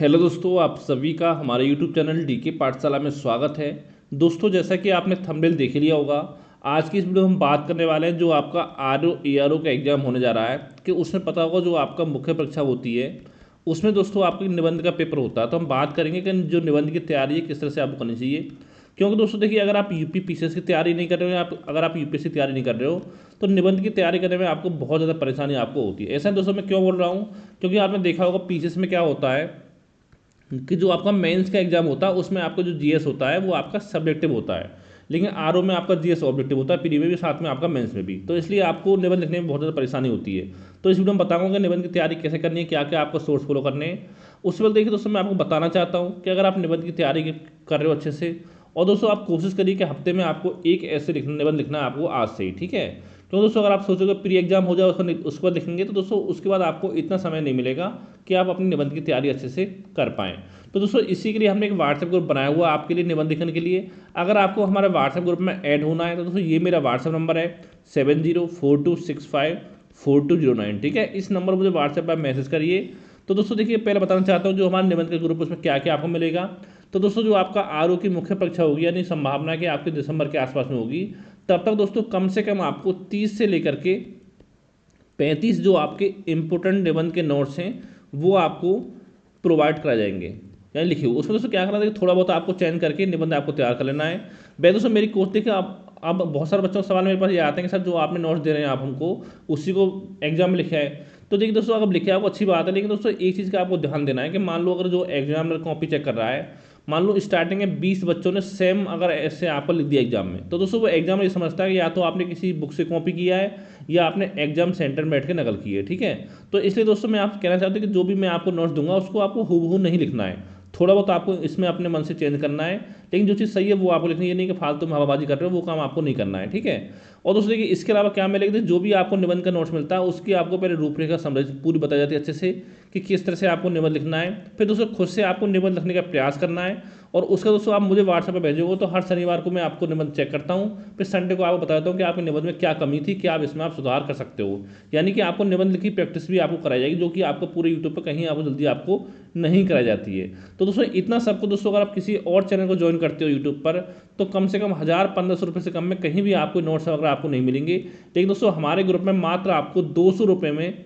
Hello दोस्तों, आप सभी का हमारे यूट्यूब चैनल डीके पाठशाला में स्वागत है। दोस्तों, जैसा कि आपने थंबनेल देख लिया होगा, आज की इस वीडियो में हम बात करने वाले हैं जो आपका आरओ एआरओ का एग्जाम होने जा रहा है कि उसमें पता होगा जो आपका मुख्य परीक्षा होती है उसमें दोस्तों आपके निबंध का पेपर होता है। तो हम बात करेंगे कि जो निबंध की तैयारी है किस तरह से आपको करनी चाहिए। क्योंकि दोस्तों देखिए, अगर आप यूपी पीसीएस की तैयारी नहीं कर रहे हो या अगर आप यूपीएससी की तैयारी नहीं कर रहे हो तो निबंध की तैयारी करने में आपको बहुत ज़्यादा परेशानी आपको होती है। ऐसा दोस्तों मैं क्यों बोल रहा हूँ, क्योंकि आपने देखा होगा पीसीएस में क्या होता है कि जो आपका मेंस का एग्जाम होता है उसमें आपका जो जीएस होता है वो आपका सब्जेक्टिव होता है, लेकिन आरओ में आपका जीएस ऑब्जेक्टिव होता है, प्री में भी साथ में आपका मेंस में भी। तो इसलिए आपको निबंध लिखने में बहुत ज़्यादा परेशानी होती है। तो इस वीडियो में बताऊंगा कि निबंध की तैयारी कैसे करनी है, क्या क्या आपको सोर्स फॉलो करने हैं। उससे पहले देखिए दोस्तों, मैं आपको बताना चाहता हूँ कि अगर आप निबंध की तैयारी कर रहे हो अच्छे से, और दोस्तों आप कोशिश करिए कि हफ्ते में आपको एक ऐसे निबंध लिखना है आपको आज से ही, ठीक है। तो दोस्तों अगर आप सोचोगे प्री एग्जाम हो जाए उसके बाद लिखेंगे तो दोस्तों उसके बाद आपको इतना समय नहीं मिलेगा कि आप अपनी निबंध की तैयारी अच्छे से कर पाएँ। तो दोस्तों इसी के लिए हमने एक व्हाट्सएप ग्रुप बनाया हुआ है आपके लिए निबंध लिखने के लिए। अगर आपको हमारे व्हाट्सएप ग्रुप में ऐड होना है तो दोस्तों ये मेरा व्हाट्सएप नंबर है 7042654209, ठीक है। इस नंबर पर मुझे व्हाट्सएप पर मैसेज करिए। तो दोस्तों देखिए, पहले बताना चाहता हूँ जो हमारे निबंध का ग्रुप है उसमें क्या क्या आपको मिलेगा। तो दोस्तों जो आपका आरओ की मुख्य परीक्षा होगी, यानी संभावना है कि आपके दिसंबर के आसपास में होगी, तब तक दोस्तों कम से कम आपको 30 से लेकर के 35 जो आपके इम्पोर्टेंट निबंध के नोट्स हैं वो आपको प्रोवाइड कराए जाएंगे, यानी लिखिए। उसमें दोस्तों क्या करना है, थोड़ा बहुत आपको चयन करके निबंध आपको तैयार कर लेना है। वैसे दोस्तों मेरी कोर्स देखिए, अब बहुत सारे बच्चों के सवाल मेरे पास ये आते हैं कि सर जो आपने नोट्स दे रहे हैं आप हमको उसी को एग्जाम में लिखा है। तो देखिए दोस्तों, अगर लिखे आपको अच्छी बात है, लेकिन दोस्तों एक चीज़ का आपको ध्यान देना है कि मान लो अगर जो एग्जामिनर कॉपी चेक कर रहा है, मान लो स्टार्टिंग में 20 बच्चों ने सेम अगर ऐसे आपको लिख दिया एग्जाम में, तो दोस्तों वो एग्जाम ये समझता है कि या तो आपने किसी बुक से कॉपी किया है या आपने एग्जाम सेंटर में बैठ के नकल की है, ठीक है। तो इसलिए दोस्तों मैं आपको कहना चाहता हूँ कि जो भी मैं आपको नोट्स दूंगा उसको आपको हूबहू नहीं लिखना है, थोड़ा बहुत आपको इसमें अपने मन से चेंज करना है, लेकिन जो चीज़ सही है वो आपको लिखनी है, नहीं कि फालतू में हवाबाजी कर रहे हो, वो काम आपको नहीं करना है, ठीक है। और दोस्तों देखिए, इसके अलावा क्या मिलेगा, जो भी आपको निबंध का नोट्स मिलता है उसकी आपको पहले रूपरेखा समझ पूरी बताई जाती है अच्छे से कि किस तरह से आपको निबंध लिखना है। फिर दोस्तों खुद से आपको निबंध लिखने का प्रयास करना है, और उसका दोस्तों आप मुझे व्हाट्सएप पर भेजोगे तो हर शनिवार को मैं आपको निबंध चेक करता हूँ, फिर संडे को आपको बताता हूँ कि आपके निबंध में क्या कमी थी, क्या आप इसमें आप सुधार कर सकते हो। यानी कि आपको निबंध की प्रैक्टिस भी आपको कराई जाएगी, जो कि आपको पूरे यूट्यूब पर कहीं आपको जल्दी आपको नहीं कराई जाती है। तो दोस्तों इतना सबको दोस्तों अगर आप किसी और चैनल को ज्वाइन करते हो यूट्यूब पर, तो कम से कम 1000-1500 रुपये से कम में कहीं भी आपको नोट्स वगैरह आपको नहीं मिलेंगे। लेकिन दोस्तों हमारे ग्रुप में मात्र आपको 200 रुपये में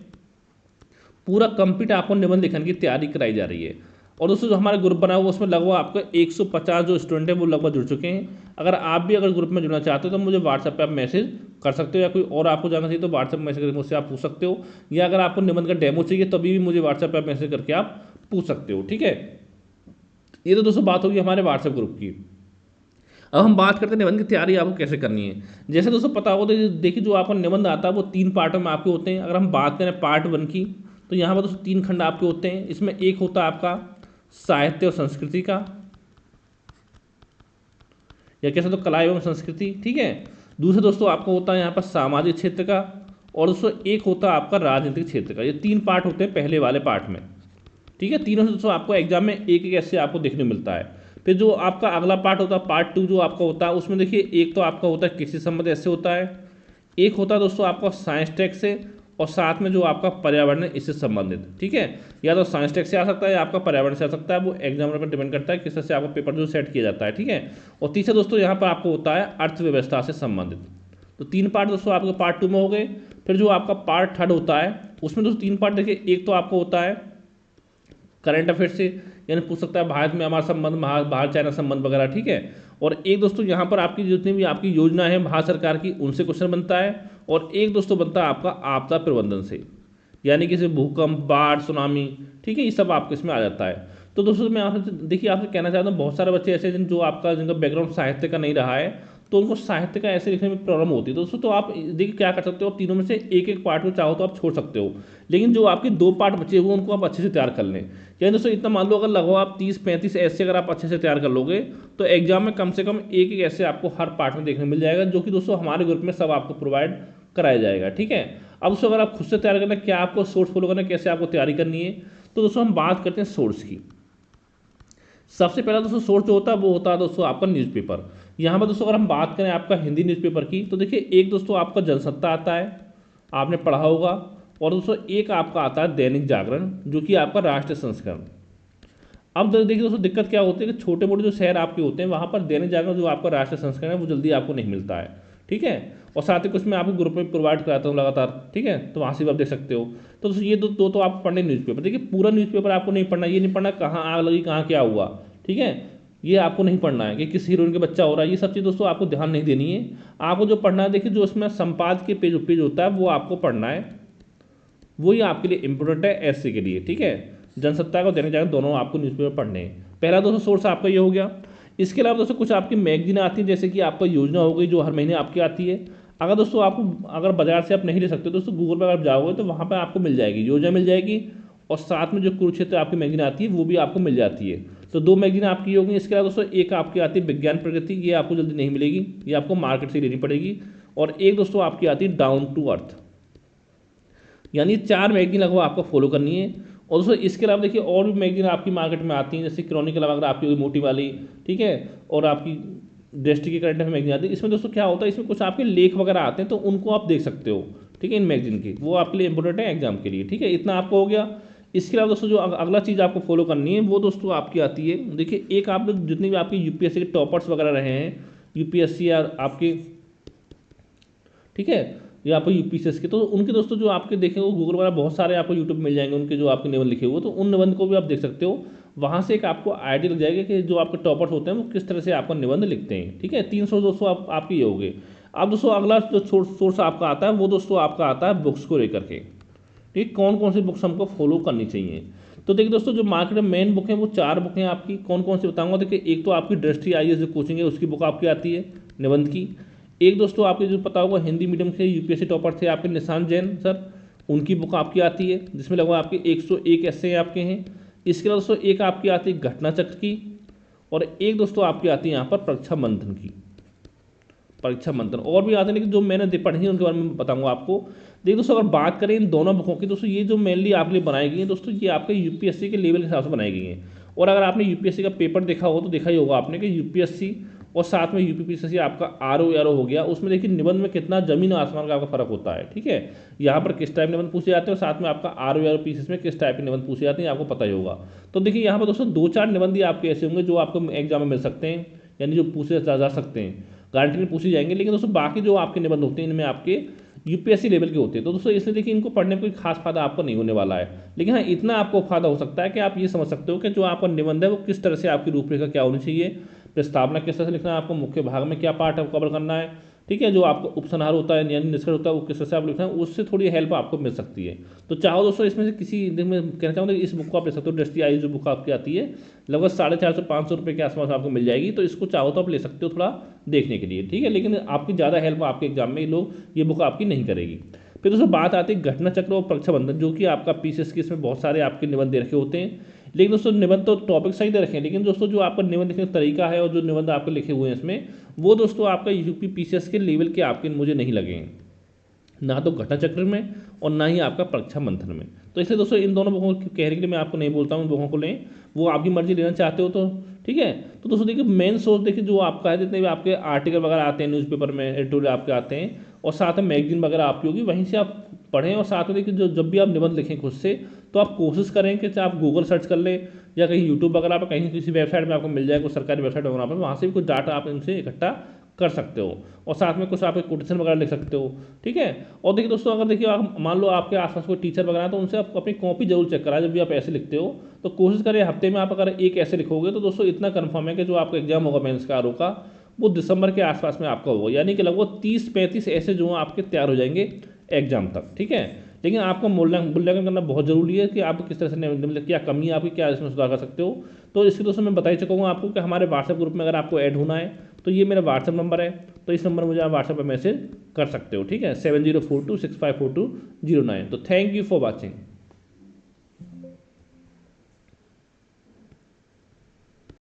पूरा कंप्लीट आपको निबंध लिखने की तैयारी कराई जा रही है। और दोस्तों जो हमारा ग्रुप बना हुआ उसमें लगभग आपका 150 जो स्टूडेंट है वो लगभग जुड़ चुके हैं। अगर आप भी अगर ग्रुप में जुड़ना चाहते हो तो मुझे व्हाट्सएप पे आप मैसेज कर सकते हो, या कोई और आपको जानना चाहिए तो व्हाट्सएप मैसेज करके मुझसे आप पूछ सकते हो, या अगर आपको निबंध का डेमो चाहिए तभी भी मुझे व्हाट्सएप पर मैसेज करके आप पूछ सकते हो, ठीक है। ये तो दोस्तों बात होगी हमारे व्हाट्सएप ग्रुप की। अब हम बात करते हैं निबंध की तैयारी आपको कैसे करनी है। जैसे दोस्तों पता होगा तो देखिए, जो आपका निबंध आता है वो 3 पार्टों में आपके होते हैं। अगर हम बात करें पार्ट 1 की, तो यहाँ पर दोस्तों 3 खंड आपके होते हैं। इसमें एक होता है आपका साहित्य और संस्कृति का, या कैसे तो कला एवं संस्कृति, ठीक है। दूसरा दोस्तों आपको होता है यहाँ पर सामाजिक क्षेत्र का, और दोस्तों एक होता है आपका राजनीतिक क्षेत्र का। ये 3 पार्ट होते हैं पहले वाले पार्ट में, ठीक है। तीनों से दोस्तों आपको एग्जाम में एक एक ऐसे आपको देखने को मिलता है। फिर जो आपका अगला पार्ट होता है पार्ट 2 जो आपका होता है, उसमें देखिए एक तो आपका होता है कृषि संबंध ऐसे होता है, एक होता है दोस्तों आपका साइंस टेक से, और साथ में जो आपका पर्यावरण है इससे संबंधित, ठीक है। या तो साइंस टेक से आ सकता है या आपका पर्यावरण से आ सकता है, वो एग्जामिनर पर डिपेंड करता है किस तरह से आपका पेपर जो सेट किया जाता है, ठीक है। और तीसरा दोस्तों यहाँ पर आपको होता है अर्थव्यवस्था से संबंधित। तो 3 पार्ट दोस्तों आपके पार्ट 2 में हो गए। फिर जो आपका पार्ट 3 होता है उसमें दोस्तों 3 पार्ट देखिए, एक तो आपको होता है करंट अफेयर से, यानी पूछ सकता है भारत में हमारा संबंध, भारत चाइना संबंध वगैरह, ठीक है। और एक दोस्तों यहाँ पर आपकी जितनी भी आपकी योजना है भारत सरकार की उनसे क्वेश्चन बनता है, और एक दोस्तों बनता है आपका आपदा प्रबंधन से, यानी कि भूकंप, बाढ़, सुनामी, ठीक है, ये सब आपको इसमें आ जाता है। तो दोस्तों मैं आपसे देखिए आपसे कहना चाहता हूँ, बहुत सारे बच्चे ऐसे हैं जो आपका जिनका बैकग्राउंड साहित्य का नहीं रहा है, तो उनको साहित्य का ऐसे लिखने में प्रॉब्लम होती है। दोस्तों तो आप देखिए क्या कर सकते हो, आप तीनों में से एक एक पार्ट को चाहो तो आप छोड़ सकते हो, लेकिन जो आपके 2 पार्ट बचे हुए उनको आप अच्छे से तैयार कर लें। यानी दोस्तों इतना मान लो अगर लगभग आप 30-35 ऐसे अगर आप अच्छे से तैयार कर लोगे तो एग्जाम में कम से कम एक एक ऐसे आपको हर पार्ट में देखने को मिल जाएगा, जो कि दोस्तों हमारे ग्रुप में सब आपको प्रोवाइड कराया जाएगा, ठीक है। अब दोस्तों अगर आप खुद से तैयार करना, क्या आपको सोर्स फॉलो करना, कैसे आपको तैयारी करनी है, तो दोस्तों हम बात करते हैं सोर्स की। सबसे पहला दोस्तों सोर्स जो होता है वो होता है दोस्तों आपका न्यूज़पेपर। यहाँ पर दोस्तों अगर हम बात करें आपका हिंदी न्यूज़पेपर की, तो देखिए एक दोस्तों आपका जनसत्ता आता है, आपने पढ़ा होगा, और दोस्तों एक आपका आता है दैनिक जागरण, जो कि आपका राष्ट्रीय संस्करण। अब देखिए दोस्तों दिक्कत क्या होती है कि छोटे मोटे जो शहर आपके होते हैं वहाँ पर दैनिक जागरण जो आपका राष्ट्रीय संस्करण है वो जल्दी आपको नहीं मिलता है, ठीक है। और साथ ही कुछ मैं आपको ग्रुप में प्रोवाइड कराता हूँ लगातार, ठीक है, तो वहाँ से भी आप देख सकते हो। तो दोस्तों ये दो तो आप पढ़ने न्यूज़पेपर, देखिए पूरा न्यूज़पेपर आपको नहीं पढ़ना, ये नहीं पढ़ना कहाँ आग लगी कहाँ क्या हुआ, ठीक है, ये आपको नहीं पढ़ना है कि किस हीरोइन के बच्चा हो रहा है, ये सब चीज़ दोस्तों आपको ध्यान नहीं देनी है। आपको जो पढ़ना है देखिए जो इसमें संपादकीय पेज होता है वो आपको पढ़ना है, वही आपके लिए इंपॉर्टेंट है एससी के लिए, ठीक है। जनसत्ता और दैनिक जागरण दोनों आपको न्यूज़पेपर पढ़ने हैं। पहला दोस्तों सोर्स आपका ये हो गया। इसके अलावा दोस्तों कुछ आपकी मैगजीन आती है, जैसे कि आपका योजना हो गई जो हर महीने आपकी आती है। अगर दोस्तों आपको अगर बाजार से आप नहीं ले सकते दोस्तों गूगल पर आप जाओगे तो वहाँ पर आपको मिल जाएगी, योजना मिल जाएगी, और साथ में जो कुरुक्षेत्र आपकी मैगजीन आती है वो भी आपको मिल जाती है। तो दो मैगजीन आपकी होगी। इसके अलावा दोस्तों एक आपकी आती है विज्ञान प्रगति, ये आपको जल्दी नहीं मिलेगी, ये आपको मार्केट से लेनी पड़ेगी। और एक दोस्तों आपकी आती है डाउन टू अर्थ, यानी 4 मैगजीन लगभग आपको फॉलो करनी है। और दोस्तों इसके अलावा देखिए और भी मैगजीन आपकी मार्केट में आती हैं, जैसे क्रॉनिकल वगैरह आपकी होगी मोटी वाली, ठीक है, और आपकी दृष्टि की करंट अफेयर मैगजीन आती है। इसमें दोस्तों क्या होता है, इसमें कुछ आपके लेख वगैरह आते हैं तो उनको आप देख सकते हो, ठीक है, इन मैगजीन की, वो आपके लिए इंपॉर्टेंट है एग्जाम के लिए, ठीक है, इतना आपको हो गया। इसके अलावा दोस्तों जो अगला चीज़ आपको फॉलो करनी है वो दोस्तों आपकी आती है, देखिए एक आप लोग जितने भी आपके यूपीएससी के टॉपर्स वगैरह रहे हैं, यूपीएससी या आपके, ठीक है, या आपको यूपीएससी के, तो उनके दोस्तों जो आपके देखेंगे गूगल वगैरह बहुत सारे आपको यूट्यूब मिल जाएंगे उनके जो आपके निबंध लिखे हुए, तो उन निबंध को भी आप देख सकते हो। वहाँ से एक आपको आइडिया लग जाएगा कि जो आपके टॉपर्स होते हैं वो किस तरह से आपका निबंध लिखते हैं, ठीक है। 300 दोस्तों आपके ये हो गए। अब दोस्तों अगला जो सोर्स आपका आता है वो दोस्तों आपका आता है बुक्स को लेकर के, ठीक, कौन कौन सी बुक्स हमको फॉलो करनी चाहिए। तो देखिए दोस्तों जो मार्केट में मेन बुक है वो 4 बुक हैं आपकी, कौन कौन सी बताऊंगा। देखिए एक तो आपकी दृष्टि आईएएस जो कोचिंग है उसकी बुक आपकी आती है निबंध की। एक दोस्तों आपके जो पता होगा हिंदी मीडियम से यूपीएससी टॉपर थे आपके निशांत जैन सर, उनकी बुक आपकी आती है जिसमें लगभग आपके 101 ऐसे आपके हैं। इसके अलावा दोस्तों एक आपकी आती है घटना चक्र की, और एक दोस्तों आपकी आती है यहाँ पर परीक्षा मंथन की, परीक्षा मंथन, और भी आते हैं लेकिन जो मैंने पढ़ी है उनके बारे में बताऊंगा आपको। देखिए दोस्तों अगर बात करें इन दोनों बुकों की, दोस्तों ये जो मेनली आपके लिए बनाई गई है दोस्तों ये आपके यूपीएससी के लेवल के हिसाब से बनाई गई हैं। और अगर आपने यूपीएससी का पेपर देखा हो तो देखा ही होगा आपने कि यूपीएससी और साथ में यूपीपीसीएससी आपका आरओ हो गया, उसमें देखिए निबंध में कितना जमीन आसमान का आपका फर्क होता है, ठीक है। यहाँ पर किस टाइप निबंध पूछे जाते हैं और साथ में आपका आरओ पीसीएस में किस टाइप के निबंध पूछे जाते हैं आपको पता ही होगा। तो देखिए यहाँ पर दोस्तों 2-4 निबंध ही आपके ऐसे होंगे जो आपको एग्जाम में मिल सकते हैं, यानी जो पूछे जा सकते हैं, गारंटी में पूछे जाएंगे। लेकिन दोस्तों बाकी जो आपके निबंध होते हैं इनमें आपके यूपीएससी लेवल के होते हैं, तो दोस्तों इसलिए देखिए इनको पढ़ने में कोई खास फायदा आपको नहीं होने वाला है। लेकिन हाँ इतना आपको फायदा हो सकता है कि आप ये समझ सकते हो कि जो आपका निबंध है वो किस तरह से आपकी रूपरेखा क्या होनी चाहिए, प्रस्तावना किस तरह से लिखना है, आपको मुख्य भाग में क्या पार्ट है कवर करना है, ठीक है, जो आपको उपसंहार होता है यानी निष्कर्ष होता है वो किस तरह से आप लिखना है, उससे थोड़ी हेल्प आपको मिल सकती है। तो चाहो दोस्तों इसमें से किसी में कहना चाहूँगा इस बुक को आप ले सकते हो, दृष्टि आई जो बुक आपकी आती है लगभग 450-500 रुपये के आसपास आपको मिल जाएगी, तो इसको चाहो तो आप ले सकते हो थोड़ा देखने के लिए, ठीक है। लेकिन आपकी ज़्यादा हेल्प आपके एग्जाम में लोग ये बुक आपकी नहीं करेगी। फिर दोस्तों बात आती है घटना चक्र और परीक्षा बंधन, जो कि आपका पीसीएस के इसमें बहुत सारे आपके निबंध दे रखे होते हैं। लेकिन दोस्तों निबंध तो टॉपिक सही दे रखे हैं, लेकिन दोस्तों जो आपका निबंध लिखने का तरीका है और जो निबंध आपके लिखे हुए हैं इसमें वो दोस्तों आपका यूपी पीसीएस के लेवल के आपके मुझे नहीं लगे हैं, ना तो घटना चक्र में और ना ही आपका परीक्षा मंथन में। तो इसलिए दोस्तों इन दोनों बुकों की कहने के लिए मैं आपको नहीं बोलता हूँ बुकों को लें, वो आपकी मर्जी लेना चाहते हो तो ठीक है। तो दोस्तों देखिए मेन सोर्स देखिए जो आपका है, जितने भी आपके आर्टिकल वगैरह आते हैं न्यूज़पेपर में एडिटोरियल आपके आते हैं और साथ में मैगजीन वगैरह आपकी होगी, वहीं से आप पढ़ें। और साथ में देखिए जो जब भी आप निबंध लिखें खुद से तो आप कोशिश करें कि चाहे आप गूगल सर्च कर लें या कहीं यूट्यूब वगैरह पर कहीं किसी वेबसाइट में आपको मिल जाए, कोई सरकारी वेबसाइट वगैरह पर, वहाँ से भी कुछ डाटा आप इनसे इकट्ठा कर सकते हो और साथ में कुछ आप कोटेशन वगैरह लिख सकते हो, ठीक है। और देखिए दोस्तों अगर देखिए आप मान लो आपके आसपास कोई टीचर वगैरह है तो उनसे आप अपनी कॉपी जरूर चेक कराएं जब भी आप ऐसे लिखते हो। तो कोशिश करें हफ्ते में आप अगर एक ऐसे लिखोगे तो दोस्तों इतना कन्फर्म है कि जो आपका एग्जाम होगा मेंस का आरओ का वो दिसंबर के आसपास में आपका होगा, यानी कि लगभग 30-35 ऐसे जो आपके तैयार हो जाएंगे एग्जाम तक, ठीक है। लेकिन आपका मूल्यांकन करना बहुत जरूरी है कि आप किस तरह से मतलब क्या कमी है आपकी, क्या इसमें सुधार कर सकते हो। तो इसके दोस्तों मैं बता ही चुका हूँ आपको कि हमारे व्हाट्सएप ग्रुप में अगर आपको ऐड होना है तो ये मेरा व्हाट्सएप नंबर है, तो इस नंबर मुझे आप व्हाट्सएप पर मैसेज कर सकते हो, ठीक है, 7042654209। तो थैंक यू फॉर वॉचिंग।